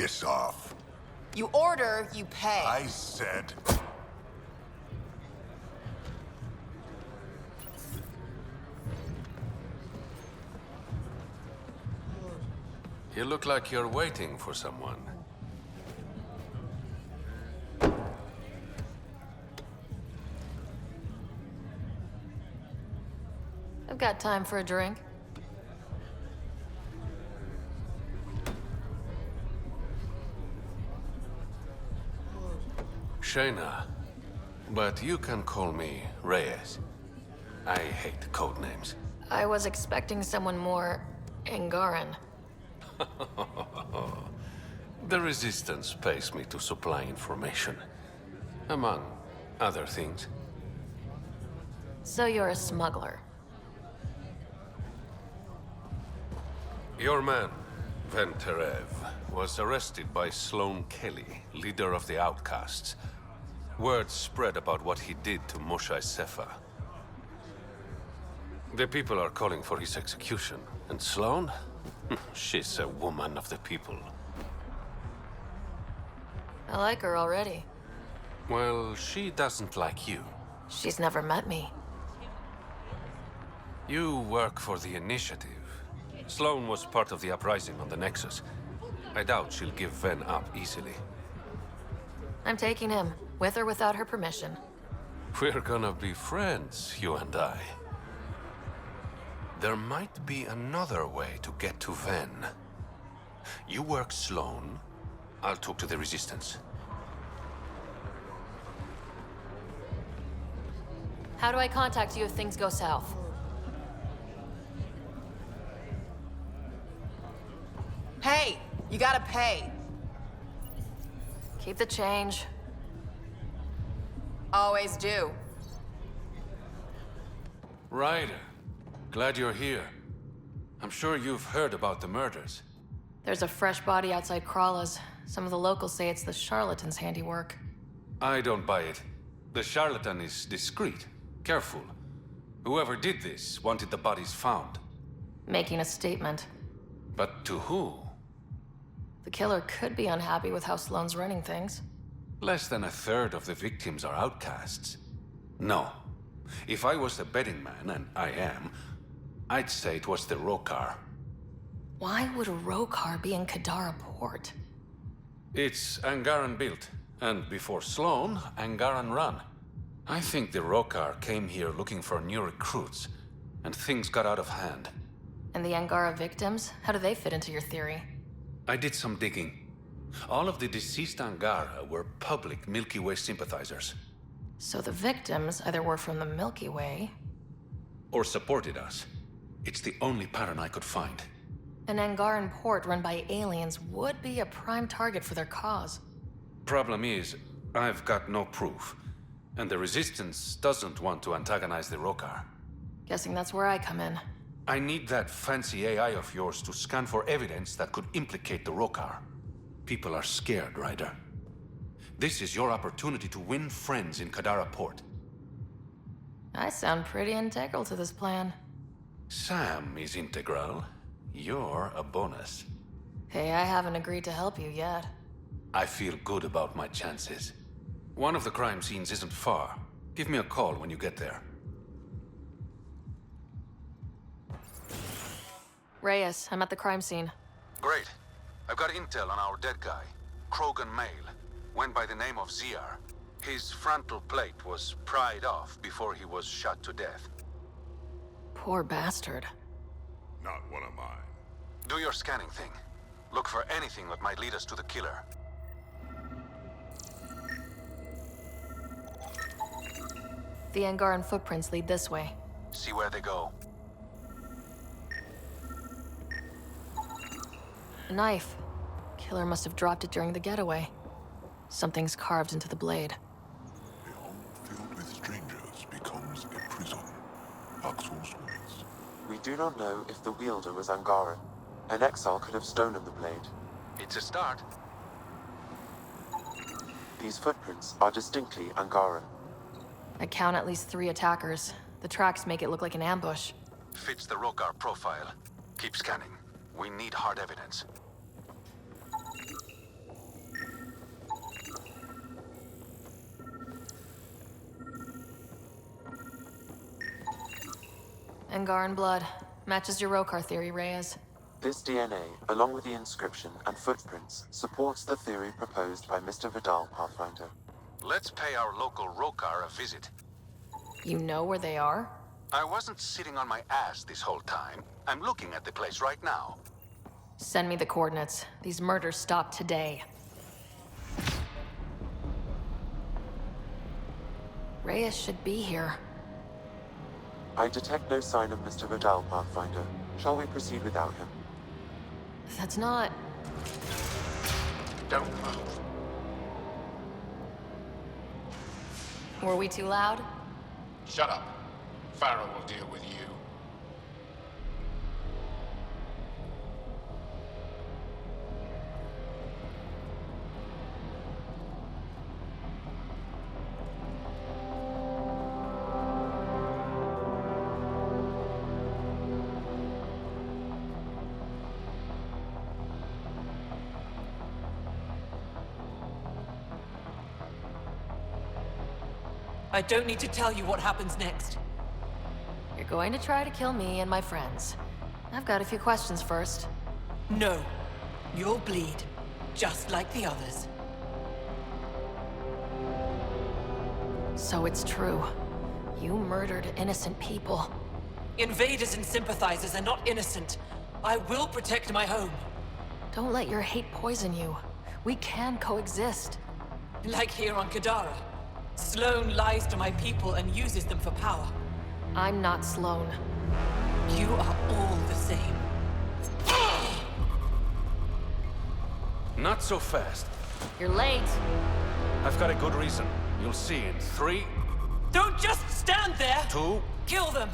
piss off. You order, you pay. I said... You look like you're waiting for someone. I've got time for a drink. Shayna, but you can call me Reyes. I hate code names. I was expecting someone more Angaran. The Resistance pays me to supply information, among other things. So you're a smuggler. Your man, Venterev, was arrested by Sloane Kelly, leader of the Outcasts. Word spread about what he did to Moshe Sefa. The people are calling for his execution. And Sloane? She's a woman of the people. I like her already. Well, she doesn't like you. She's never met me. You work for the Initiative. Sloane was part of the uprising on the Nexus. I doubt she'll give Ven up easily. I'm taking him, with or without her permission. We're gonna be friends, you and I. There might be another way to get to Ven. You work Sloane, I'll talk to the Resistance. How do I contact you if things go south? Hey, you gotta pay. Keep the change. Always do. Ryder, glad you're here. I'm sure you've heard about the murders. There's a fresh body outside Krala's. Some of the locals say it's the charlatan's handiwork. I don't buy it. The charlatan is discreet, careful. Whoever did this wanted the bodies found. Making a statement. But to who? The killer could be unhappy with how Sloane's running things. Less than a third of the victims are outcasts. No. If I was the betting man, and I am, I'd say it was the Roekaar. Why would a Roekaar be in Kadara port? It's Angaran built, and before Sloane, Angaran run. I think the Roekaar came here looking for new recruits, and things got out of hand. And the Angara victims? How do they fit into your theory? I did some digging. All of the deceased Angara were public Milky Way sympathizers. So the victims either were from the Milky Way... Or supported us. It's the only pattern I could find. An Angaran port run by aliens would be a prime target for their cause. Problem is, I've got no proof. And the Resistance doesn't want to antagonize the Roekaar. Guessing that's where I come in. I need that fancy AI of yours to scan for evidence that could implicate the Roekaar. People are scared, Ryder. This is your opportunity to win friends in Kadara port. I sound pretty integral to this plan. Sam is integral. You're a bonus. Hey, I haven't agreed to help you yet. I feel good about my chances. One of the crime scenes isn't far. Give me a call when you get there. Reyes, I'm at the crime scene. Great. I've got intel on our dead guy. Krogan male. Went by the name of ZR. His frontal plate was pried off before he was shot to death. Poor bastard. Not one of mine. Do your scanning thing. Look for anything that might lead us to the killer. The Angaran footprints lead this way. See where they go. A knife. Killer must have dropped it during the getaway. Something's carved into the blade. A home filled with strangers becomes a prison. Axel's words. We do not know if the wielder was Angaran. An exile could have stolen the blade. It's a start. These footprints are distinctly Angaran. I count at least 3 attackers. The tracks make it look like an ambush. Fits the Roekaar profile. Keep scanning. We need hard evidence. Angaran blood. Matches your Roekaar theory, Reyes. This DNA, along with the inscription and footprints, supports the theory proposed by Mr. Vidal, Pathfinder. Let's pay our local Roekaar a visit. You know where they are? I wasn't sitting on my ass this whole time. I'm looking at the place right now. Send me the coordinates. These murders stop today. Reyes should be here. I detect no sign of Mr. Vidal, Pathfinder. Shall we proceed without him? That's not... Don't move. Were we too loud? Shut up. Farrell will deal with you. I don't need to tell you what happens next. You're going to try to kill me and my friends. I've got a few questions first. No. You'll bleed, just like the others. So it's true. You murdered innocent people. Invaders and sympathizers are not innocent. I will protect my home. Don't let your hate poison you. We can coexist. Like here on Kadara. Sloane lies to my people and uses them for power. I'm not Sloane. You are all the same. Not so fast. You're late. I've got a good reason. You'll see in 3, Don't just stand there! 2... Kill them!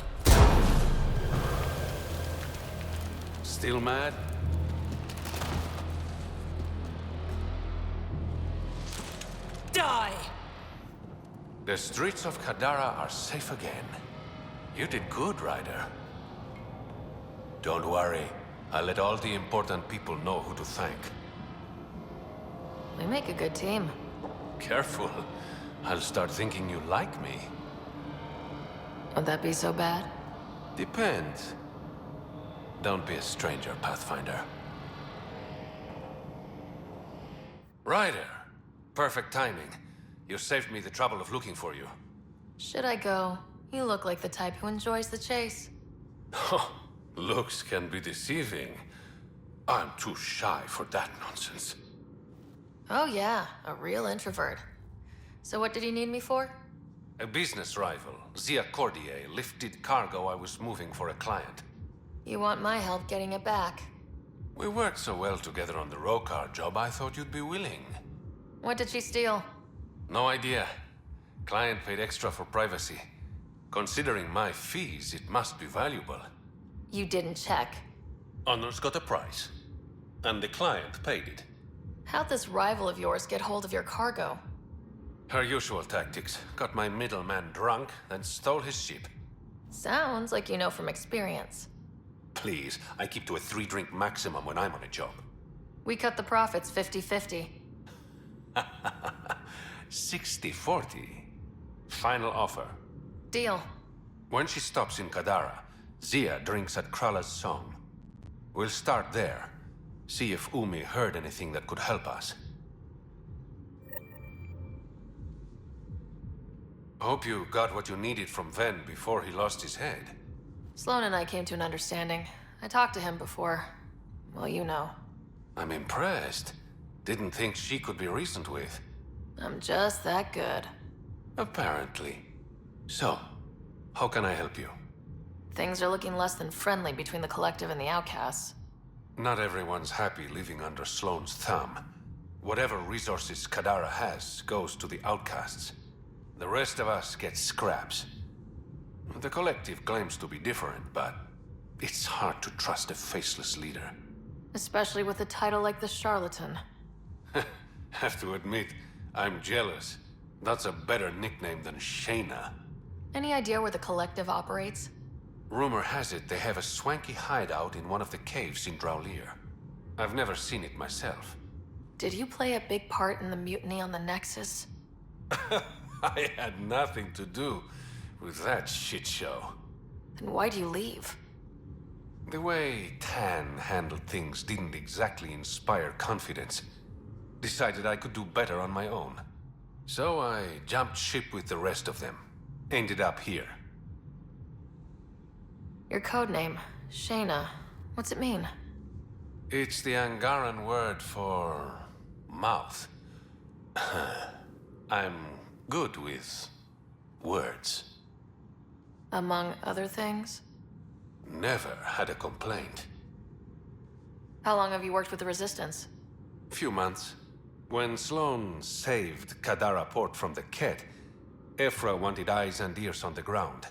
Still mad? Die! The streets of Kadara are safe again. You did good, Ryder. Don't worry. I'll let all the important people know who to thank. We make a good team. Careful. I'll start thinking you like me. Would that be so bad? Depends. Don't be a stranger, Pathfinder. Ryder. Perfect timing. You saved me the trouble of looking for you. Should I go? You look like the type who enjoys the chase. Looks can be deceiving. I'm too shy for that nonsense. Oh yeah, a real introvert. So what did you need me for? A business rival, Zia Cordier, lifted cargo I was moving for a client. You want my help getting it back. We worked so well together on the Roekaar job, I thought you'd be willing. What did she steal? No idea. Client paid extra for privacy. Considering my fees, it must be valuable. You didn't check. Honor's got a price. And the client paid it. How'd this rival of yours get hold of your cargo? Her usual tactics. Got my middleman drunk, then stole his ship. Sounds like you know from experience. Please, I keep to a 3-drink maximum when I'm on a job. We cut the profits 50-50. 60-40. Final offer. Deal. When she stops in Kadara, Zia drinks at Krala's song. We'll start there. See if Umi heard anything that could help us. Hope you got what you needed from Ven before he lost his head. Sloane and I came to an understanding. I talked to him before. Well, you know. I'm impressed. Didn't think she could be reasoned with. I'm just that good. Apparently. So, how can I help you? Things are looking less than friendly between the Collective and the Outcasts. Not everyone's happy living under Sloane's thumb. Whatever resources Kadara has goes to the Outcasts. The rest of us get scraps. The Collective claims to be different, but it's hard to trust a faceless leader. Especially with a title like the Charlatan. Have to admit, I'm jealous. That's a better nickname than Shayna. Any idea where the Collective operates? Rumor has it they have a swanky hideout in one of the caves in Draulir. I've never seen it myself. Did you play a big part in the mutiny on the Nexus? I had nothing to do with that shit show. Then why do you leave? The way Tan handled things didn't exactly inspire confidence. Decided I could do better on my own. So I jumped ship with the rest of them. Ended up here. Your code name, Shayna. What's it mean? It's the Angaran word for mouth. I'm good with words. Among other things? Never had a complaint. How long have you worked with the Resistance? Few months. When Sloane saved Kadara port from the Ket, Ephra wanted eyes and ears on the ground.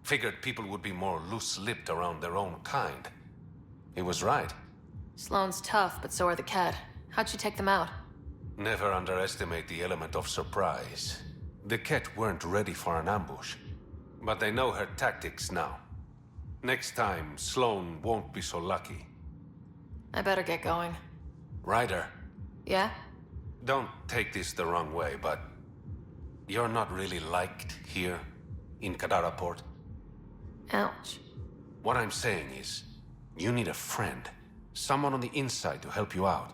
Figured people would be more loose-lipped around their own kind. He was right. Sloane's tough, but so are the Ket. How'd you take them out? Never underestimate the element of surprise. The Ket weren't ready for an ambush, but they know her tactics now. Next time, Sloane won't be so lucky. I better get going. Ryder, Yeah? don't take this the wrong way, but you're not really liked here in Kadara port. Ouch. What I'm saying is, you need a friend, someone on the inside to help you out.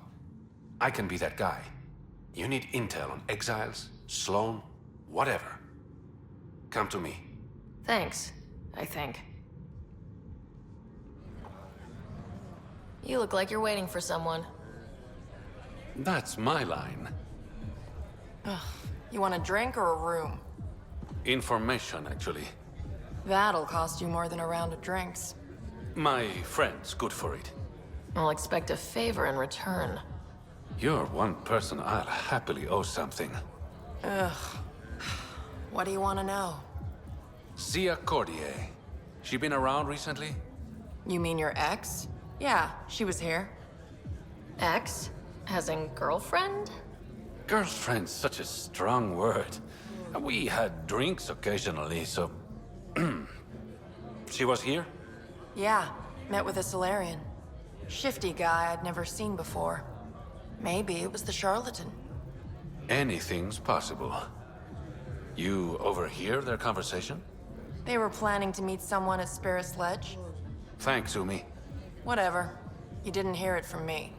I can be that guy. You need intel on exiles, Sloane, whatever. Come to me. Thanks, I think. You look like you're waiting for someone. That's my line. You want a drink or a room? Information, actually. That'll cost you more than a round of drinks. My friend's good for it. I'll expect a favor in return. You're one person I'll happily owe something. What do you want to know? Zia Cordier. She been around recently? You mean your ex? Yeah, she was here. Ex? As in girlfriend? Girlfriend's such a strong word. We had drinks occasionally, so... She was here? Yeah, met with a Solarian. Shifty guy I'd never seen before. Maybe it was the charlatan. Anything's possible. You overhear their conversation? They were planning to meet someone at Spirit's Ledge. Thanks, Umi. Whatever. You didn't hear it from me.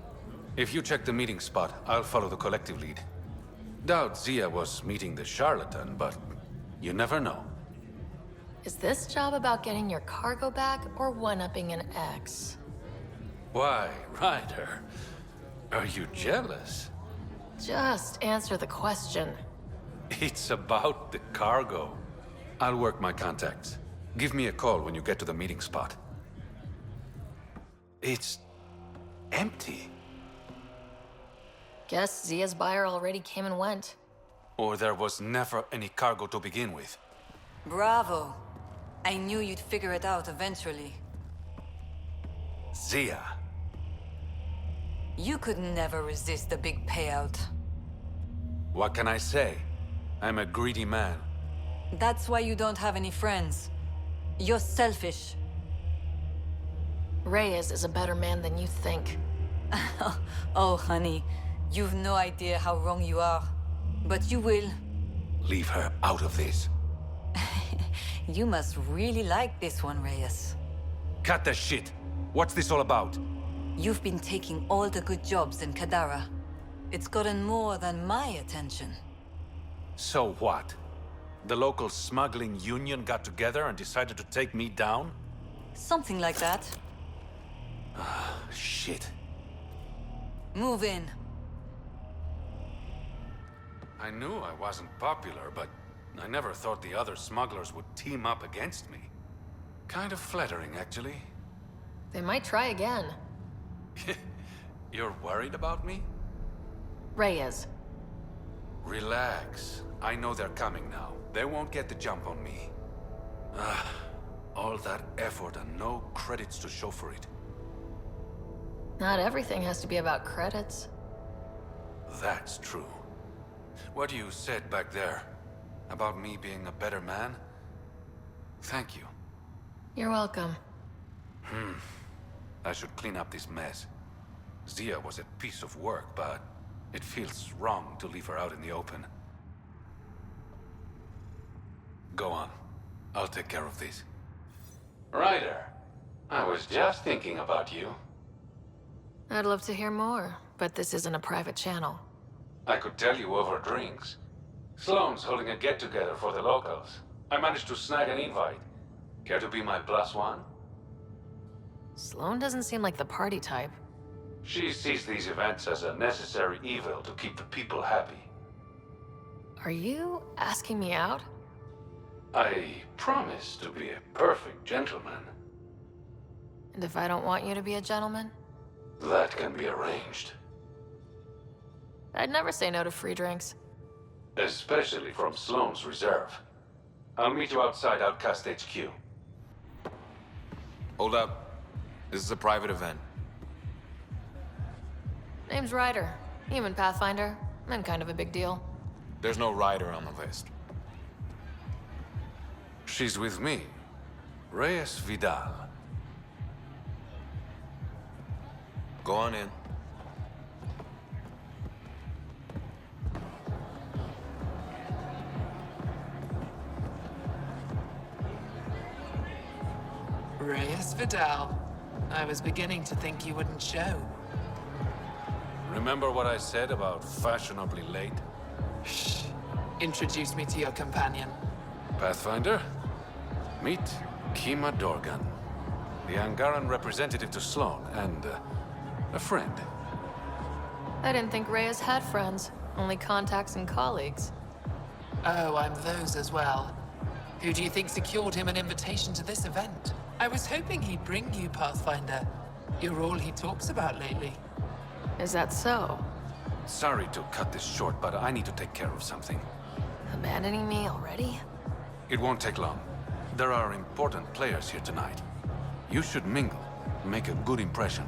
If you check the meeting spot, I'll follow the collective lead. Doubt Zia was meeting the charlatan, but you never know. Is this job about getting your cargo back or one-upping an ex? Why, Ryder? Are you jealous? Just answer the question. It's about the cargo. I'll work my contacts. Give me a call when you get to the meeting spot. It's empty. Guess Zia's buyer already came and went. Or there was never any cargo to begin with. Bravo. I knew you'd figure it out eventually. Zia. You could never resist the big payout. What can I say? I'm a greedy man. That's why you don't have any friends. You're selfish. Reyes is a better man than you think. Oh, honey. You've no idea how wrong you are. But you will. Leave her out of this. You must really like this one, Reyes. Cut the shit. What's this all about? You've been taking all the good jobs in Kadara. It's gotten more than my attention. So what? The local smuggling union got together and decided to take me down? Something like that. Shit. Move in. I knew I wasn't popular, but I never thought the other smugglers would team up against me. Kind of flattering, actually. They might try again. You're worried about me? Reyes. Relax. I know they're coming now. They won't get the jump on me. All that effort and no credits to show for it. Not everything has to be about credits. That's true. What you said back there, about me being a better man? Thank you. You're welcome. I should clean up this mess. Zia was a piece of work, but it feels wrong to leave her out in the open. Go on. I'll take care of this. Ryder, I was just thinking about you. I'd love to hear more, but this isn't a private channel. I could tell you over drinks. Sloane's holding a get-together for the locals. I managed to snag an invite. Care to be my +1? Sloane doesn't seem like the party type. She sees these events as a necessary evil to keep the people happy. Are you asking me out? I promise to be a perfect gentleman. And if I don't want you to be a gentleman? That can be arranged. I'd never say no to free drinks. Especially from Sloane's reserve. I'll meet you outside Outcast HQ. Hold up. This is a private event. Name's Ryder. Human Pathfinder. I'm kind of a big deal. There's no rider on the list. She's with me. Reyes Vidal. Go on in. Reyes Vidal. I was beginning to think you wouldn't show. Remember what I said about fashionably late? Shh. Introduce me to your companion. Pathfinder? Meet Kima Dorgan, the Angaran representative to Sloane, and a friend. I didn't think Reyes had friends. Only contacts and colleagues. Oh, I'm those as well. Who do you think secured him an invitation to this event? I was hoping he'd bring you, Pathfinder. You're all he talks about lately. Is that so? Sorry to cut this short, but I need to take care of something. Abandoning me already? It won't take long. There are important players here tonight. You should mingle, make a good impression.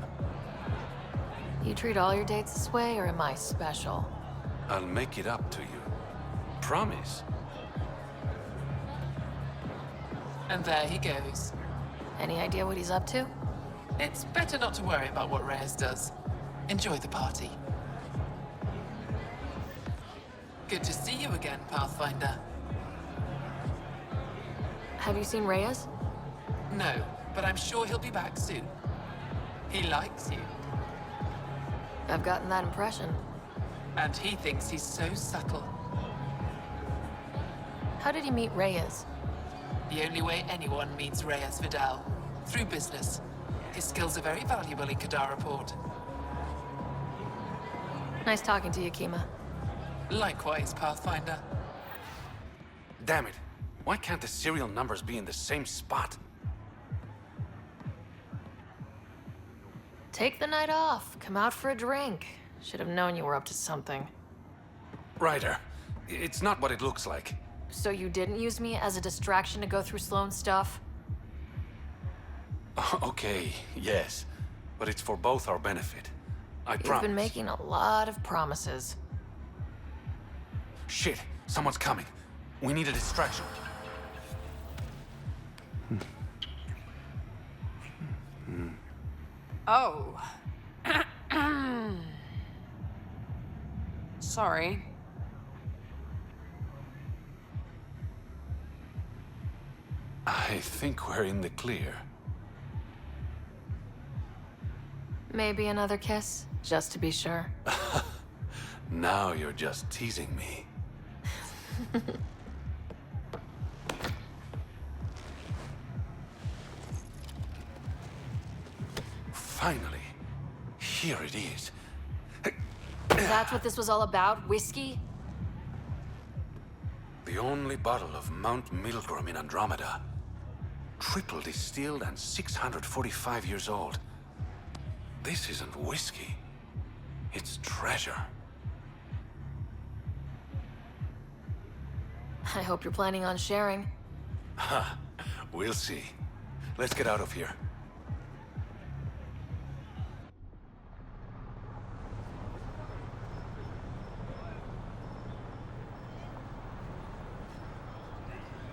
You treat all your dates this way, or am I special? I'll make it up to you. Promise. And there he goes. Any idea what he's up to? It's better not to worry about what Reyes does. Enjoy the party. Good to see you again, Pathfinder. Have you seen Reyes? No, but I'm sure he'll be back soon. He likes you, I've gotten that impression. and he thinks he's so subtle. How did you meet Reyes? The only way anyone meets Reyes Vidal. Through business. His skills are very valuable in Kadara Port. Nice talking to you, Kima. Likewise, Pathfinder. Damn it. Why can't the serial numbers be in the same spot? Take the night off. Come out for a drink. Should have known you were up to something. Ryder, it's not what it looks like. So you didn't use me as a distraction to go through Sloane's stuff? Okay, yes. But it's for both our benefit. I You've promise. been making a lot of promises. Shit, someone's coming. We need a distraction. Oh. Sorry. I think we're in the clear. Maybe another kiss, just to be sure. Now you're just teasing me. Finally, here it is. That's what this was all about? Whiskey? The only bottle of Mount Milgram in Andromeda. Triple distilled and 645 years old. This isn't whiskey. It's treasure. I hope you're planning on sharing. Ha, we'll see. Let's get out of here.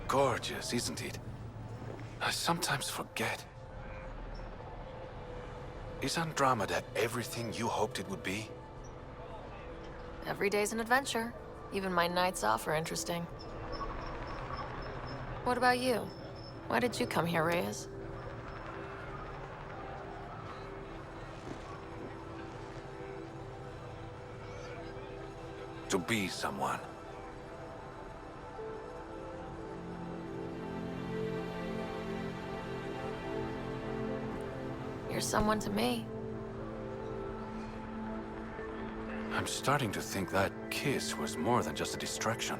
Gorgeous, isn't it? I sometimes forget. Is Andromeda everything you hoped it would be? Every day's an adventure. Even my nights off are interesting. What about you? Why did you come here, Reyes? to be someone. You're someone to me. I'm starting to think that kiss was more than just a distraction.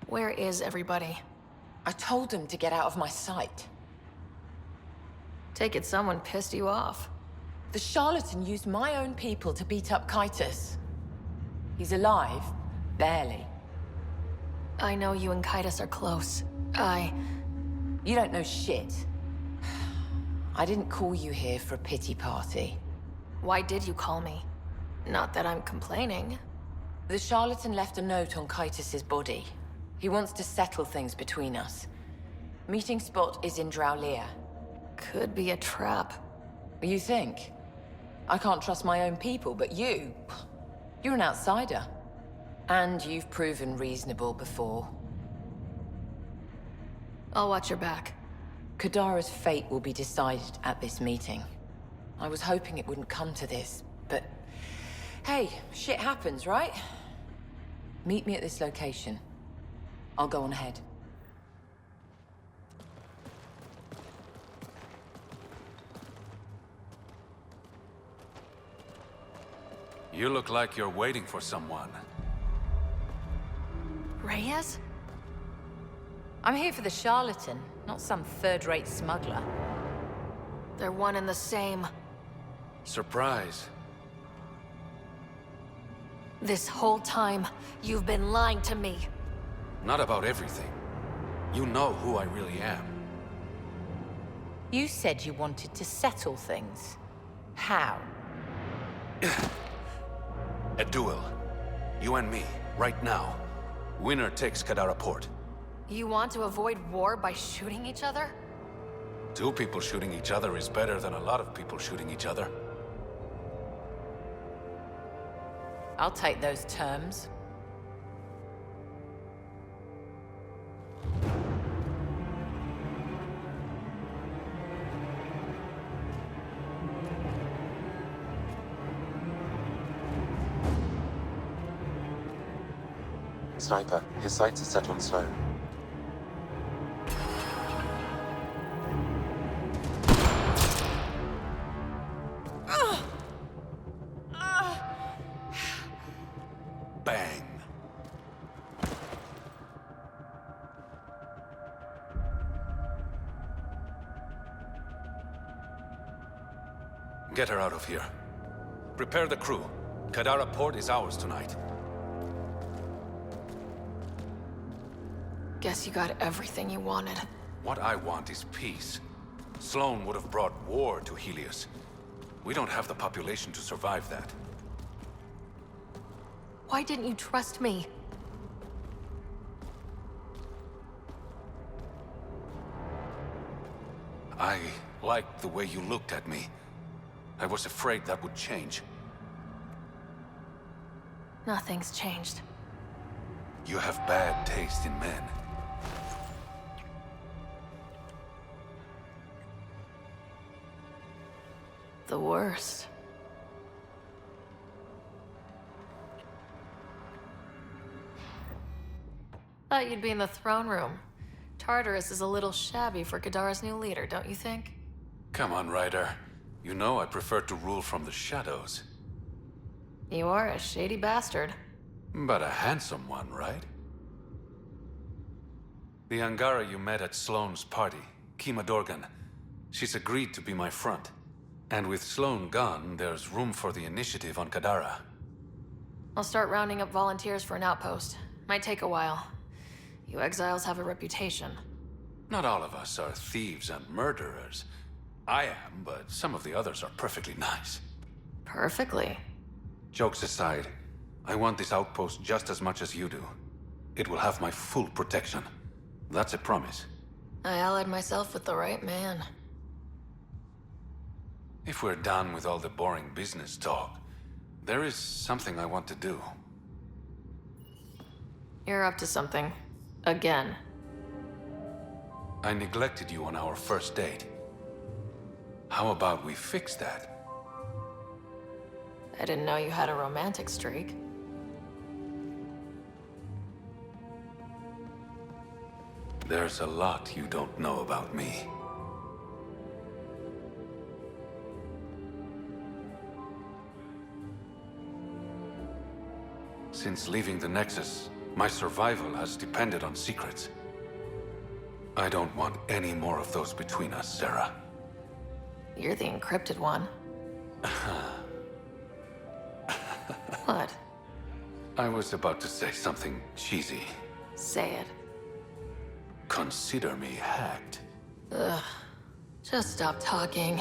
Where is everybody? I told him to get out of my sight. Take it someone pissed you off. The charlatan used my own people to beat up Kitus. He's alive, barely. I know you and Kitus are close. You don't know shit. I didn't call you here for a pity party. Why did you call me? Not that I'm complaining. The charlatan left a note on Kitus's body. He wants to settle things between us. Meeting spot is in Drowlear. Could be a trap. You think? I can't trust my own people, but you're an outsider. And you've proven reasonable before. I'll watch your back. Kadara's fate will be decided at this meeting. I was hoping it wouldn't come to this, but... Hey, shit happens, right? Meet me at this location. I'll go on ahead. You look like you're waiting for someone. Reyes? I'm here for the charlatan, not some third-rate smuggler. They're one and the same. Surprise. This whole time, you've been lying to me. Not about everything. You know who I really am. You said you wanted to settle things. How? A duel. You and me, right now. Winner takes Kadara port. You want to avoid war by shooting each other? Two people shooting each other is better than a lot of people shooting each other. I'll take those terms. Sniper, his sights are set on Sloane. Bang. Get her out of here. Prepare the crew. Kadara port is ours tonight. Guess you got everything you wanted. What I want is peace. Sloane would have brought war to Helios. We don't have the population to survive that. Why didn't you trust me? I liked the way you looked at me. I was afraid that would change. Nothing's changed. You have bad taste in men. The worst. Thought you'd be in the throne room. Tartarus is a little shabby for Kadara's new leader, don't you think? Come on, Ryder. You know I prefer to rule from the shadows. You are a shady bastard. But a handsome one, right? The Angara you met at Sloane's party, Kima Dorgan, she's agreed to be my front. And with Sloane gone, there's room for the initiative on Kadara. I'll start rounding up volunteers for an outpost. Might take a while. You exiles have a reputation. Not all of us are thieves and murderers. I am, but some of the others are perfectly nice. Perfectly. Jokes aside, I want this outpost just as much as you do. It will have my full protection. That's a promise. I allied myself with the right man. If we're done with all the boring business talk, there is something I want to do. You're up to something. Again. I neglected you on our first date. How about we fix that? I didn't know you had a romantic streak. There's a lot you don't know about me. Since leaving the Nexus, my survival has depended on secrets. I don't want any more of those between us, Sarah. You're the encrypted one. What? I was about to say something cheesy. Say it. Consider me hacked. Ugh. Just stop talking.